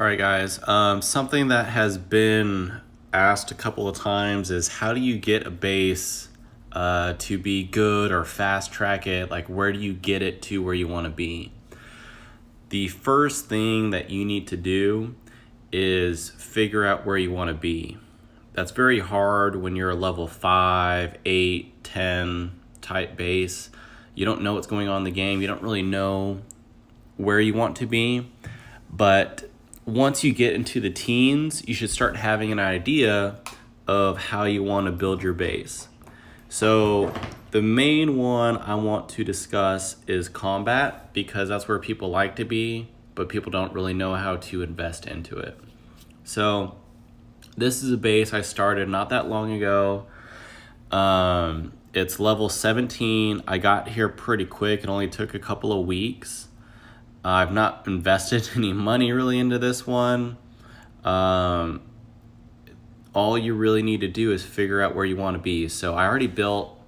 All right, guys. Something that has been asked a couple of times is how do you get a base to be good or fast track it? Like, where do you get it to where you want to be? The first thing that you need to do is figure out where you want to be. That's very hard when you're a level 5, 8, 10 type base. You don't know what's going on in the game. You don't really know where you want to be. But once you get into the teens, you should start having an idea of how you want to build your base. So the main one I want to discuss is combat, because that's where people like to be, but people don't really know how to invest into it. So this is a base I started not that long ago. It's level 17. I got here pretty quick. It only took a couple of weeks. I've not invested any money really into this one. All you really need to do is figure out where you want to be. So I already built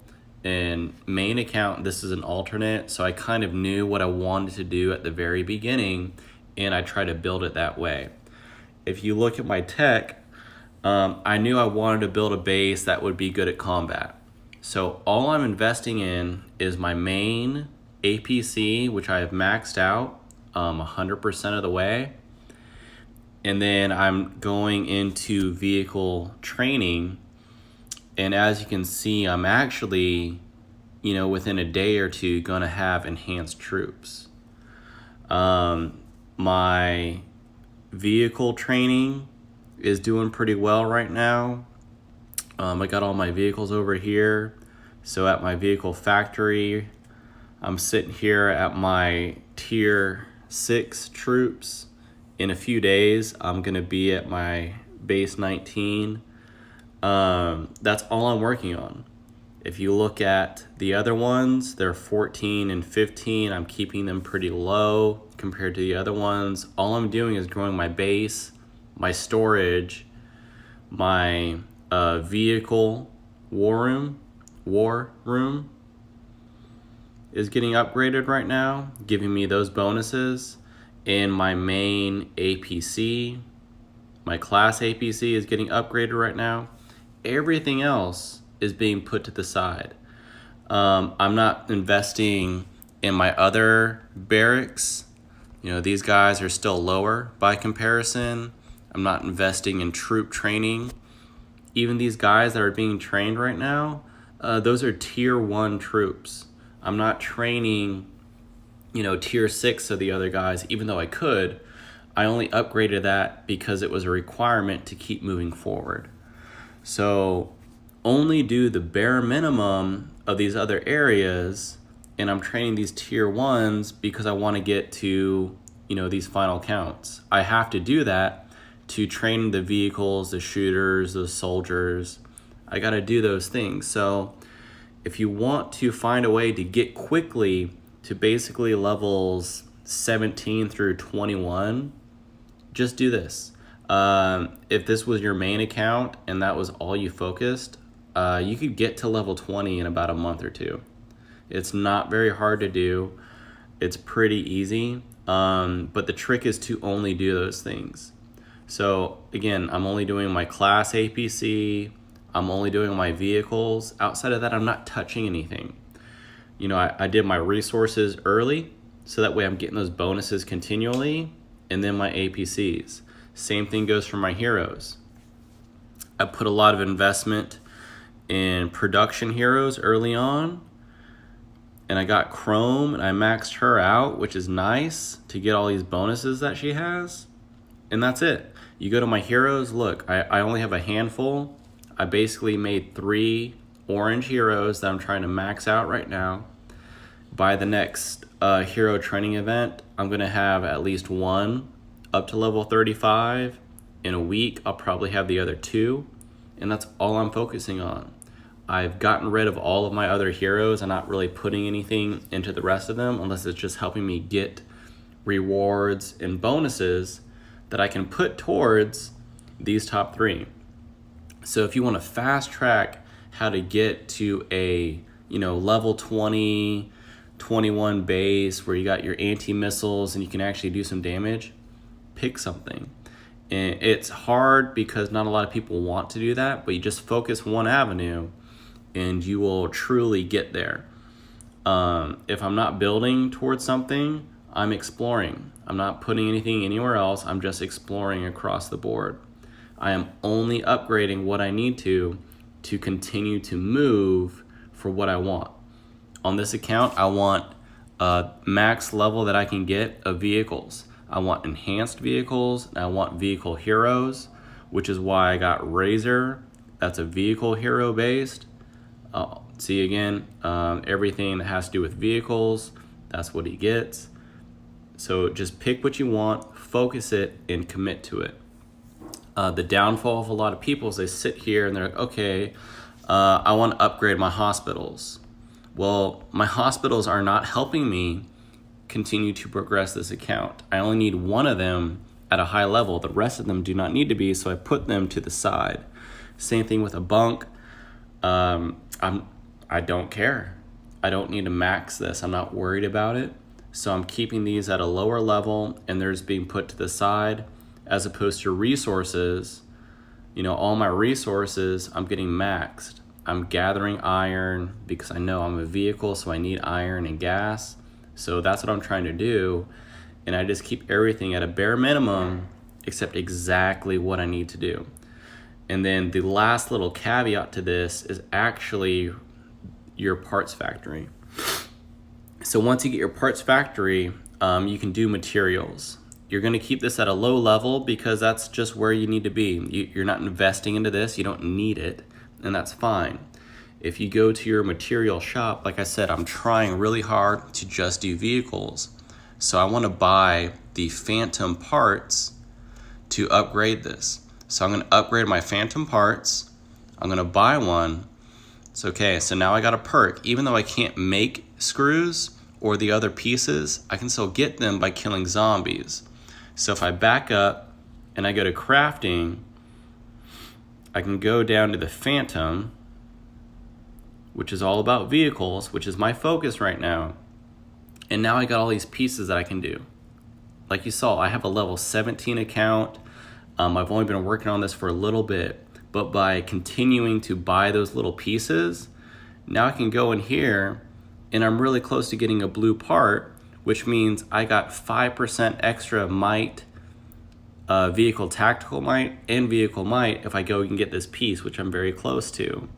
an main account. This is an alternate. So I kind of knew what I wanted to do at the very beginning, and I tried to build it that way. If you look at my tech, I knew I wanted to build a base that would be good at combat. So all I'm investing in is my main APC, which I have maxed out 100% of the way. And then I'm going into vehicle training. And as you can see, I'm actually, within a day or two, gonna have enhanced troops. My vehicle training is doing pretty well right now. I got all my vehicles over here. So at my vehicle factory, I'm sitting here at my tier 6 troops. In a few days, I'm gonna be at my base 19. That's all I'm working on. If you look at the other ones, they're 14 and 15. I'm keeping them pretty low compared to the other ones. All I'm doing is growing my base, my storage, my vehicle war room is getting upgraded right now, giving me those bonuses. And my main APC, my class APC is getting upgraded right now. Everything else is being put to the side. I'm not investing in my other barracks. These guys are still lower by comparison. I'm not investing in troop training. Even these guys that are being trained right now, those are tier 1 troops. I'm not training, tier 6 of the other guys, even though I could. I only upgraded that because it was a requirement to keep moving forward. So only do the bare minimum of these other areas, and I'm training these tier 1s because I want to get to, these final counts. I have to do that to train the vehicles, the shooters, the soldiers. I got to do those things. So if you want to find a way to get quickly to basically levels 17 through 21, just do this. If this was your main account and that was all you focused, you could get to level 20 in about a month or two. It's not very hard to do. It's pretty easy, but the trick is to only do those things. So again, I'm only doing my class APC. I'm only doing my vehicles. Outside of that, I'm not touching anything. I did my resources early, so that way I'm getting those bonuses continually, and then my APCs. Same thing goes for my heroes. I put a lot of investment in production heroes early on, and I got Chrome, and I maxed her out, which is nice to get all these bonuses that she has, and that's it. You go to my heroes, look, I only have a handful. I basically made 3 orange heroes that I'm trying to max out right now. By the next hero training event, I'm gonna have at least 1 up to level 35. In a week, I'll probably have the other 2, and that's all I'm focusing on. I've gotten rid of all of my other heroes. I'm not really putting anything into the rest of them unless it's just helping me get rewards and bonuses that I can put towards these top 3. So if you want to fast track how to get to a, level 20, 21 base where you got your anti-missiles and you can actually do some damage, pick something. And it's hard because not a lot of people want to do that, but you just focus one avenue and you will truly get there. If I'm not building towards something, I'm exploring. I'm not putting anything anywhere else. I'm just exploring across the board. I am only upgrading what I need to continue to move for what I want. On this account, I want a max level that I can get of vehicles. I want enhanced vehicles, and I want vehicle heroes, which is why I got Razor. That's a vehicle hero based. See again, everything that has to do with vehicles, that's what he gets. So just pick what you want, focus it, and commit to it. The downfall of a lot of people is they sit here and they're like, okay, I want to upgrade my hospitals. Well, my hospitals are not helping me continue to progress this account. I only need one of them at a high level. The rest of them do not need to be, so I put them to the side. Same thing with a bunk. I don't care. I don't need to max this. I'm not worried about it. So I'm keeping these at a lower level and they're just being put to the side, as opposed to resources. All my resources, I'm getting maxed. I'm gathering iron because I know I'm a vehicle, so I need iron and gas. So that's what I'm trying to do. And I just keep everything at a bare minimum except exactly what I need to do. And then the last little caveat to this is actually your parts factory. So once you get your parts factory, you can do materials. You're going to keep this at a low level because that's just where you need to be. You're not investing into this. You don't need it, and that's fine. If you go to your material shop, like I said, I'm trying really hard to just do vehicles. So I want to buy the Phantom parts to upgrade this. So I'm going to upgrade my Phantom parts. I'm going to buy one. It's okay. So now I got a perk. Even though I can't make screws or the other pieces, I can still get them by killing zombies. So if I back up and I go to crafting, I can go down to the Phantom, which is all about vehicles, which is my focus right now. And now I got all these pieces that I can do. Like you saw, I have a level 17 account. I've only been working on this for a little bit, but by continuing to buy those little pieces, now I can go in here and I'm really close to getting a blue part, which means I got 5% extra might, vehicle tactical might, and vehicle might if I go and get this piece, which I'm very close to.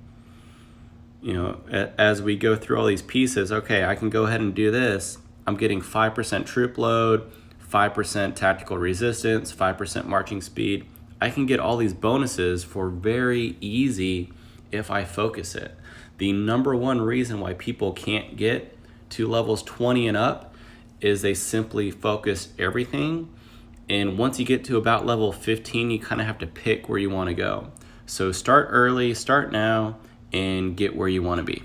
As we go through all these pieces, okay, I can go ahead and do this. I'm getting 5% troop load, 5% tactical resistance, 5% marching speed. I can get all these bonuses for very easy if I focus it. The number one reason why people can't get to levels 20 and up is they simply focus everything. And once you get to about level 15, you kind of have to pick where you want to go. So start early, start now, and get where you want to be.